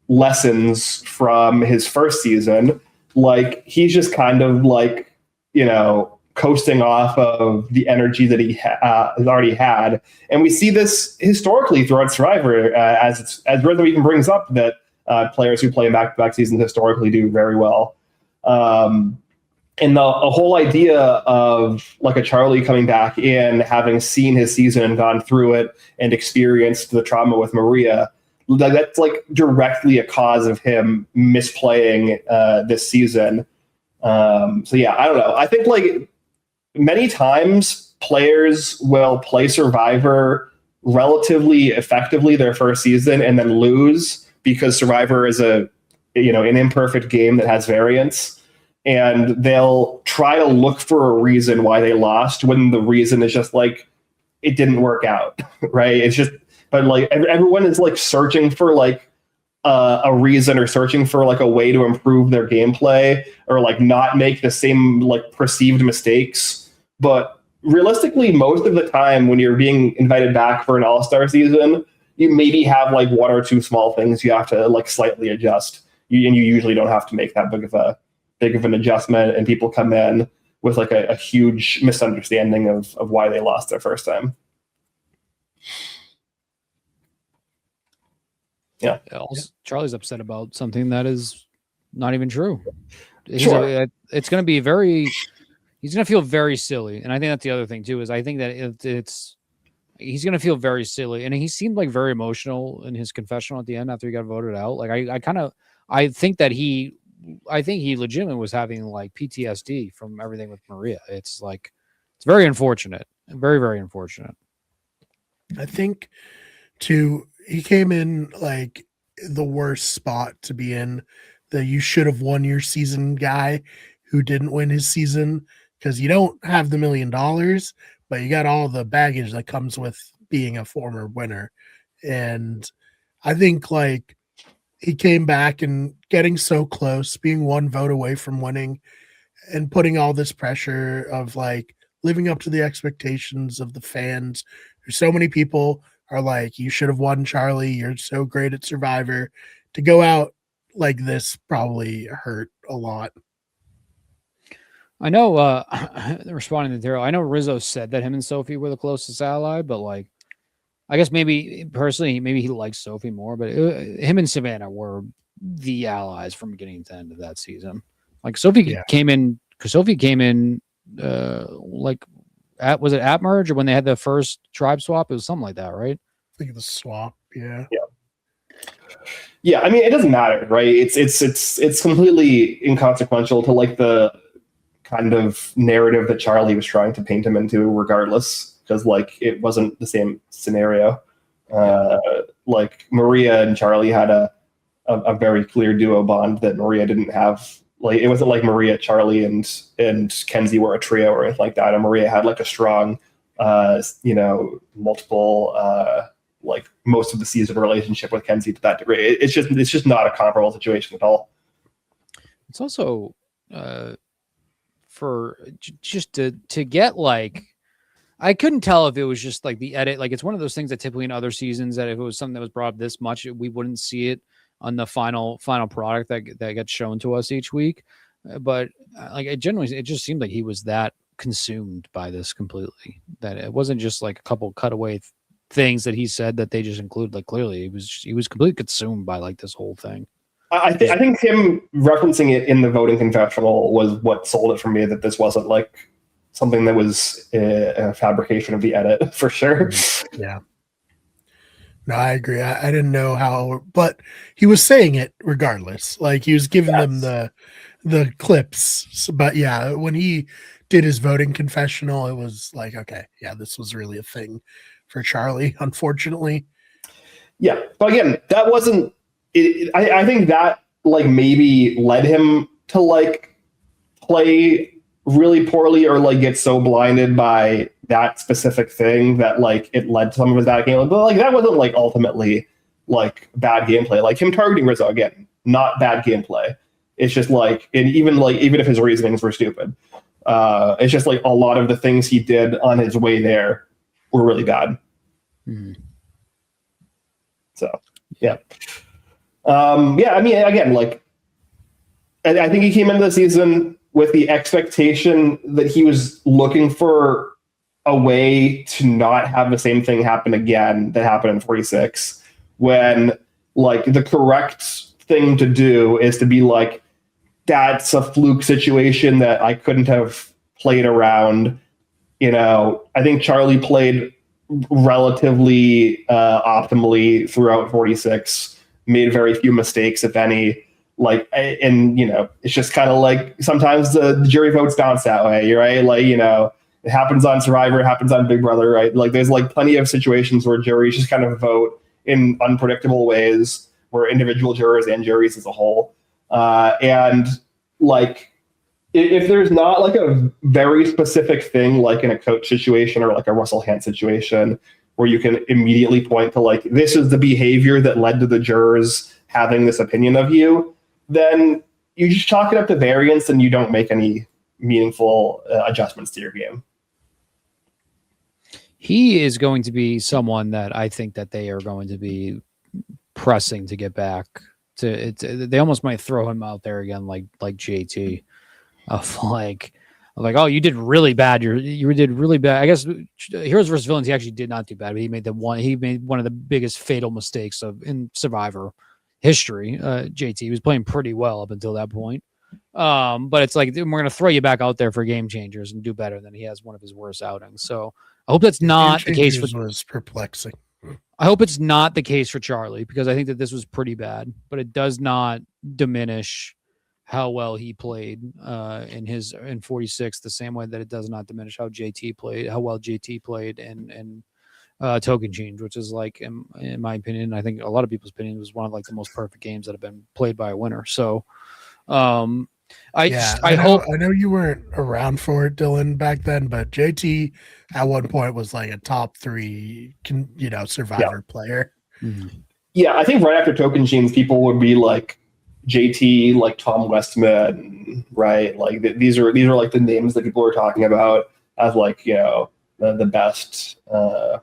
lessons from his first season. Like he's just kind of like, coasting off of the energy that he has already had. And we see this historically throughout Survivor, as Rizzo even brings up that players who play in back-to-back seasons historically do very well. And the whole idea of like a Charlie coming back in, having seen his season and gone through it and experienced the trauma with Maria, that's like directly a cause of him misplaying this season. So yeah, I don't know. I think like many times players will play Survivor relatively effectively their first season and then lose because Survivor is an imperfect game that has variance, and they'll try to look for a reason why they lost when the reason is just like it didn't work out, right? It's just, but like everyone is like searching for like a reason or searching for like a way to improve their gameplay or like not make the same like perceived mistakes. But realistically, most of the time when you're being invited back for an all-star season, you maybe have like one or two small things you have to like slightly adjust. And you usually don't have to make that big of an adjustment, and people come in with like a huge misunderstanding of why they lost their first time. Yeah. Charlie's upset about something that is not even true. Sure. It's going to be he's going to feel very silly. And I think that's the other thing too, is I think that he's going to feel very silly. And he seemed like very emotional in his confessional at the end after he got voted out. Like I think he legitimately was having like PTSD from everything with Maria. It's like, it's very unfortunate. Very, very unfortunate. I think he came in like the worst spot to be in, the you should have won your season guy who didn't win his season, because you don't have the $1 million, but you got all the baggage that comes with being a former winner. And I think like he came back and getting so close, being one vote away from winning, and putting all this pressure of like living up to the expectations of the fans. There's so many people are like, you should have won, Charlie. You're so great at Survivor. To go out like this probably hurt a lot. I know, responding to Daryl, I know Rizzo said that him and Sophie were the closest ally, but like, I guess maybe personally, maybe he likes Sophie more, but him and Savannah were the allies from beginning to end of that season. Like Sophie came in, because Sophie came in, like was it at merge or when they had the first tribe swap? It was something like that, right? I think the swap, yeah. Yeah, I mean, it doesn't matter, right? It's completely inconsequential to like the kind of narrative that Charlie was trying to paint him into, regardless, because like it wasn't the same scenario. Like Maria and Charlie had a very clear duo bond that Maria didn't have. Like it wasn't like Maria, Charlie, and Kenzie were a trio or anything like that. And Maria had like a strong, multiple, like most of the season relationship with Kenzie to that degree. It's just not a comparable situation at all. It's also for just to get like, I couldn't tell if it was just like the edit. Like it's one of those things that typically in other seasons that if it was something that was brought up this much, we wouldn't see it on the final product that gets shown to us each week. But like it just seemed like he was that consumed by this completely, that it wasn't just like a couple cutaway things that he said that they just include. Like clearly he was completely consumed by like this whole thing. I think him referencing it in the voting confessional was what sold it for me, that this wasn't like something that was a fabrication of the edit, for sure. Yeah. No, I agree. I didn't know how, but he was saying it regardless. Like he was giving them the clips. But yeah, when he did his voting confessional, it was like, okay, yeah, this was really a thing for Charlie, unfortunately. Yeah, but again, that wasn't. I think that like maybe led him to like play really poorly or like get so blinded by that specific thing that like it led to some of his bad gameplay. But like that wasn't like ultimately like bad gameplay. Like him targeting Rizzo, again, not bad gameplay. It's just like, and even if his reasonings were stupid, it's just like a lot of the things he did on his way there were really bad. Mm-hmm. So yeah. I mean, again, like I think he came into the season with the expectation that he was looking for a way to not have the same thing happen again that happened in 46, when like the correct thing to do is to be like, that's a fluke situation that I couldn't have played around. I think Charlie played relatively optimally throughout 46, made very few mistakes, if any. Like, and it's just kind of like sometimes the jury votes bounce that way, right? Like, it happens on Survivor, it happens on Big Brother, right? Like, there's like plenty of situations where juries just kind of vote in unpredictable ways, where individual jurors and juries as a whole. And like, if there's not like a very specific thing, like in a coach situation or like a Russell Hant situation, where you can immediately point to like, this is the behavior that led to the jurors having this opinion of you, then you just chalk it up to variance and you don't make any meaningful adjustments to your game. He is going to be someone that I think that they are going to be pressing to get back to it. They almost might throw him out there again, like JT, of like, oh, you did really bad. You did really bad. I guess Heroes versus Villains, he actually did not do bad, but he made one of the biggest fatal mistakes in Survivor history. JT was playing pretty well up until that point. But it's like, we're going to throw you back out there for game changers and do better than he has one of his worst outings. So I hope that's not the case. Was perplexing. I hope it's not the case for Charlie, because I think that this was pretty bad, but it does not diminish how well he played in 46, the same way that it does not diminish how well JT played in Token Change, which is like, in my opinion, I think a lot of people's opinion, was one of like the most perfect games that have been played by a winner. So, I hope. I know you weren't around for it, Dylan, back then, but JT at one point was like a top 3, Survivor player. Mhm. Yeah, I think right after Token Genes, people would be like JT, like Tom Westman, right? Like these are like the names that people were talking about as like, the best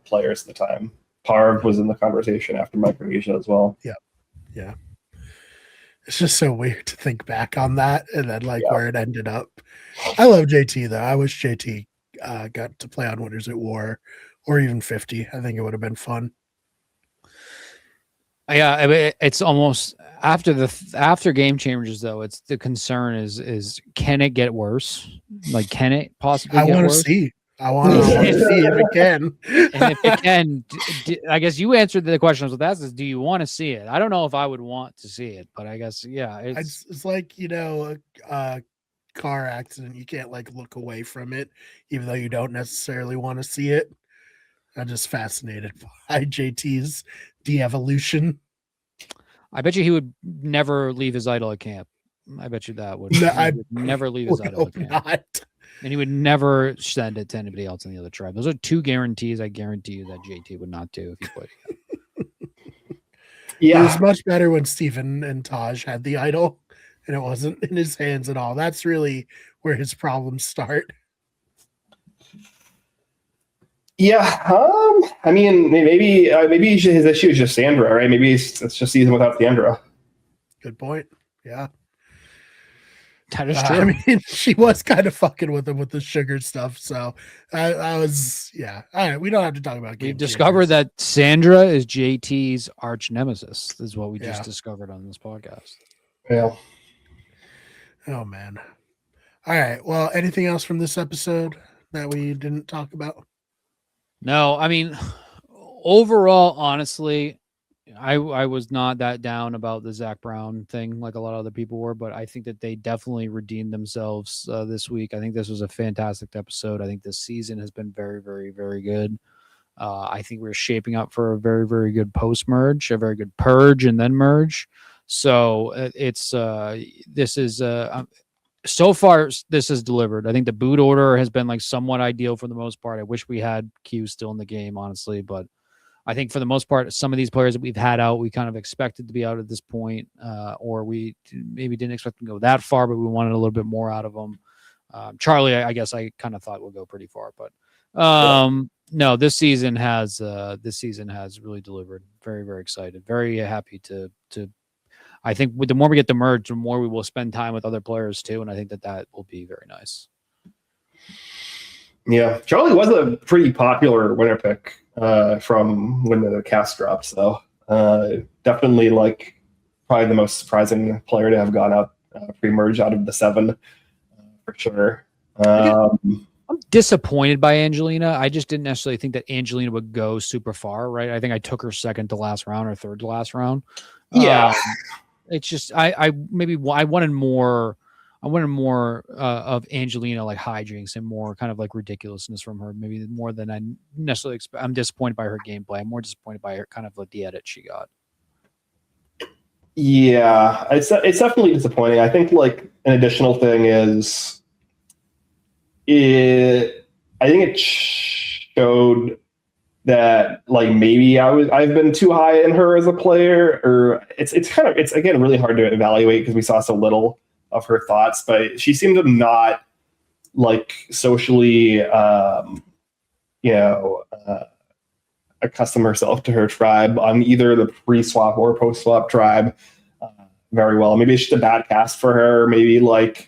players at the time. Parv was in the conversation after Micronesia as well. Yeah. It's just so weird to think back on that and then where it ended up. I love JT though. I wish JT got to play on Winners at War or even 50. I think it would have been fun. Yeah, I mean, it's almost after Game Changers though. It's the concern is can it get worse? Like, can it possibly? I want to see. I want to see if it can. And if it can, I guess you answered the question with that. Is, do you want to see it? I don't know if I would want to see it, but I guess it's like a car accident. You can't look away from it, even though you don't necessarily want to see it. I'm just fascinated by JT's de-evolution. I bet you he would never leave his idol at camp. I bet you that would. No, I would never leave his idol at camp. Not. And he would never send it to anybody else in the other tribe. Those are 2 guarantees I guarantee you that JT would not do if he played again. Yeah. It was much better when Stephen and Taj had the idol and it wasn't in his hands at all. That's really where his problems start. Yeah, I mean, maybe his issue is just Sandra, right? Maybe it's just season without Sandra. Good point. Yeah. That is true. I mean, she was kind of fucking with him with the sugar stuff. So I was, yeah. All right, we don't have to talk about. We've discovered that Sandra is JT's arch nemesis. This is what we just discovered on this podcast. Yeah. Oh man. All right. Well, anything else from this episode that we didn't talk about? No, I mean, overall, honestly, I was not that down about the Zach Brown thing like a lot of other people were, but I think that they definitely redeemed themselves this week. I think this was a fantastic episode. I think this season has been very, very, very good. I think we're shaping up for a very, very good post-merge, a very good purge and then merge. So so far this is delivered. I think the boot order has been like somewhat ideal for the most part. I wish we had Q still in the game, honestly, but I think for the most part, some of these players that we've had out, we kind of expected to be out at this point, or we maybe didn't expect them to go that far, but we wanted a little bit more out of them. Charlie, I guess I kind of thought would go pretty far, but no, this season has really delivered. Very, very excited. Very happy to. I think the more we get the merge, the more we will spend time with other players too, and I think that will be very nice. Yeah, Charlie was a pretty popular winner pick from when the cast dropped, so definitely probably the most surprising player to have gone up pre-merge out of the 7 for sure. I'm disappointed by Angelina. I just didn't necessarily think that Angelina would go super far, right? I think I took her second to last round or third to last round. Yeah. It's just I wanted more of Angelina like hijinks and more kind of like ridiculousness from her, maybe more than I necessarily expect. I'm disappointed by her gameplay. I'm more disappointed by her kind of like the edit she got. Yeah, it's definitely disappointing. I think an additional thing is I think it showed that maybe I've been too high in her as a player, or it's again really hard to evaluate because we saw so little of her thoughts, but she seemed to not socially accustom herself to her tribe on either the pre-swap or post-swap tribe very well. Maybe it's just a bad cast for her. Maybe her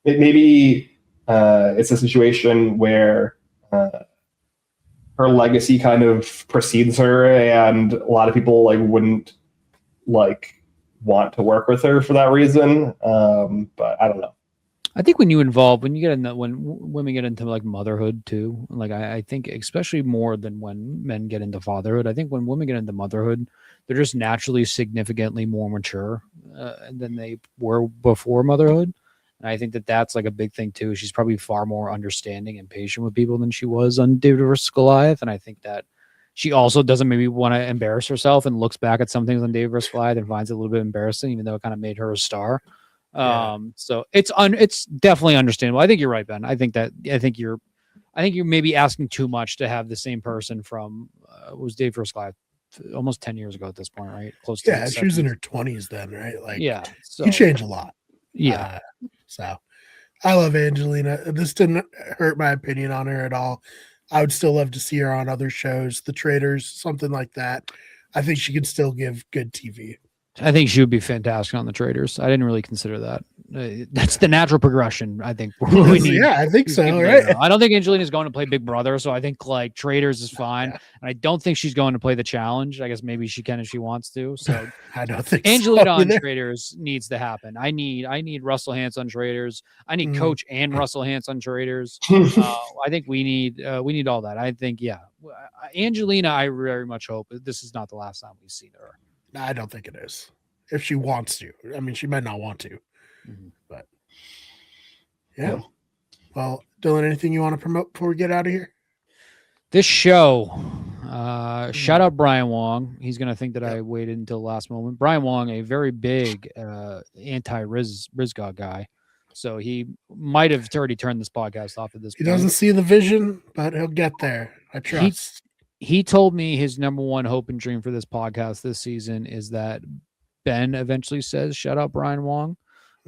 maybe it's a situation where her legacy kind of precedes her, and a lot of people wouldn't want to work with her for that reason. But I don't know. I think when women get into motherhood too, I think especially more than when men get into fatherhood, I think when women get into motherhood, they're just naturally significantly more mature than they were before motherhood. And I think that that's like a big thing too. She's probably far more understanding and patient with people than she was on David vs. Goliath. And I think that she also doesn't maybe want to embarrass herself and looks back at some things on David vs. Goliath and finds it a little bit embarrassing, even though it kind of made her a star. So it's definitely understandable. I think you're right, Ben. I think you're maybe asking too much to have the same person from was Dave vs. Goliath almost 10 years ago at this point, right? Close to she was in her 20s then, right? Like, so you change a lot. Yeah. So I love Angelina. This didn't hurt my opinion on her at all. I would still love to see her on other shows, The Traders, something like that. I think she could still give good TV. I think she would be fantastic on The Traders. I didn't really consider that. That's the natural progression, I think. We need. Yeah, I think so, right? I don't think Angelina's going to play Big Brother, so I think like Traders is fine. And I don't think she's going to play the challenge. I guess maybe she can if she wants to. So I don't think Angelina so on Traders needs to happen. I need Russell Hantz on Traders. I need Coach and Russell Hantz on Traders. I think we need all that. I think Angelina. I very much hope this is not the last time we see her. I don't think it is. If she wants to. I mean, she might not want to. But yeah. Well, Dylan, anything you want to promote before we get out of here? This show, shout out Brian Wong. He's going to think that I waited until the last moment. Brian Wong, a very big anti-RizGod guy. So he might have already turned this podcast off at this point. He doesn't see the vision, but he'll get there. I trust. He told me his number one hope and dream for this podcast this season is that Ben eventually says, shout out Brian Wong.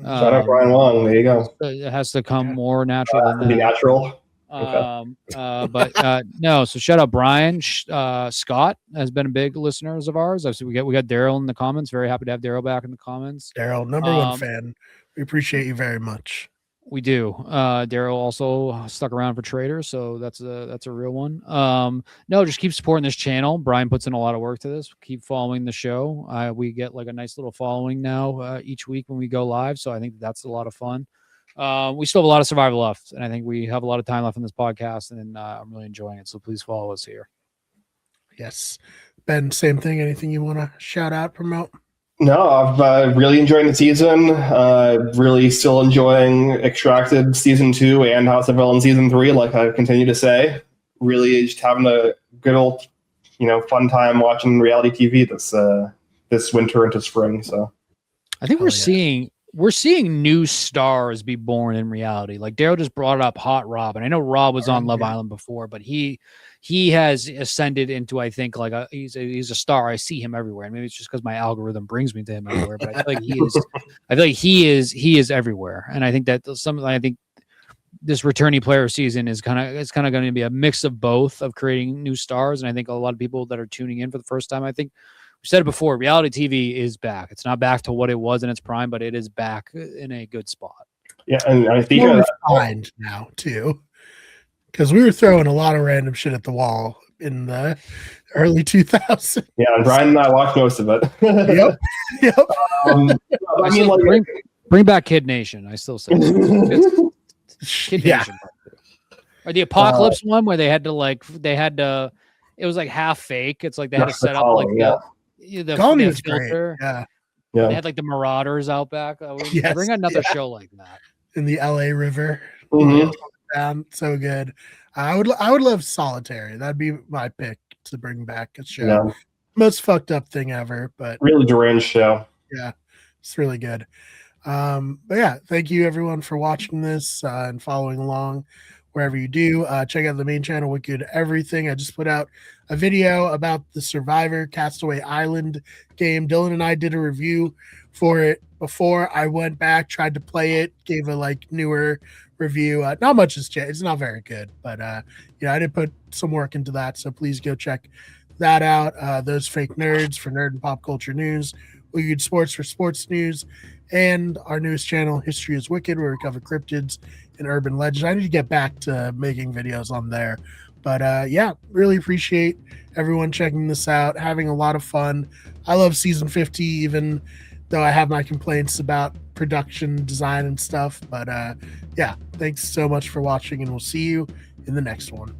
Shout out Brian Wong. There you go. It has to come more natural than that. Be natural. No. So shout out Brian. Scott has been a big listener of ours. Obviously, we got Daryl in the comments. Very happy to have Daryl back in the comments. Daryl, number one fan. We appreciate you very much. We do. Daryl also stuck around for Traders, so that's a real one. No, just keep supporting this channel. Brian puts in a lot of work to this. Keep following the show. We get like a nice little following now each week when we go live, so I think that's a lot of fun. We still have a lot of survival left, and I think we have a lot of time left in this podcast, and I'm really enjoying it. So please follow us here. Yes, Ben. Same thing. Anything you want to shout out, promote? No, I've really enjoyed the season. Really still enjoying Extracted Season 2 and House of Villains Season 3, like I continue to say. Really just having a good old, fun time watching reality TV this winter into spring. So I think we're seeing new stars be born in reality. Like Daryl just brought up Hot Rob, and I know Rob was on Love Island before, but he has ascended into, I think, like he's a star. I see him everywhere, and maybe it's just because my algorithm brings me to him everywhere. But I feel like he is everywhere, and I think that I think this returning player season is kind of going to be a mix of both, of creating new stars, and I think a lot of people that are tuning in for the first time, I think. We said it before, reality TV is back. It's not back to what it was in its prime, but it is back in a good spot. Yeah, and I think refined now too, because we were throwing a lot of random shit at the wall in the early 2000s. Yeah, and Brian and I watched most of it. Yep. I mean, like, bring back Kid Nation. I still say Kid Nation. Or the Apocalypse one where they had to. It was like half fake. It's like they had to set up like the Colony was filter. Great. Yeah. They had like the Marauders out back. Yes, bring another show like that in the LA River. So good. I would love Solitary. That'd be my pick to bring back a show. Yeah. Most fucked up thing ever, but really deranged show. Yeah, it's really good. But yeah, thank you everyone for watching this and following along wherever you do. Check out the main channel, Wicked Everything. I just put out a video about the Survivor Castaway Island game. Dylan and I did a review for it before I went back, tried to play it, gave a newer review. Not much has changed. It's not very good, but I did put some work into that, so please go check that out. Those Fake Nerds for nerd and pop culture news, Wicked Sports for sports news, and our newest channel, History is Wicked, where we cover cryptids and urban legends. I need to get back to making videos on there. But really appreciate everyone checking this out, having a lot of fun. I love season 50, even though I have my complaints about production design and stuff. But thanks so much for watching, and we'll see you in the next one.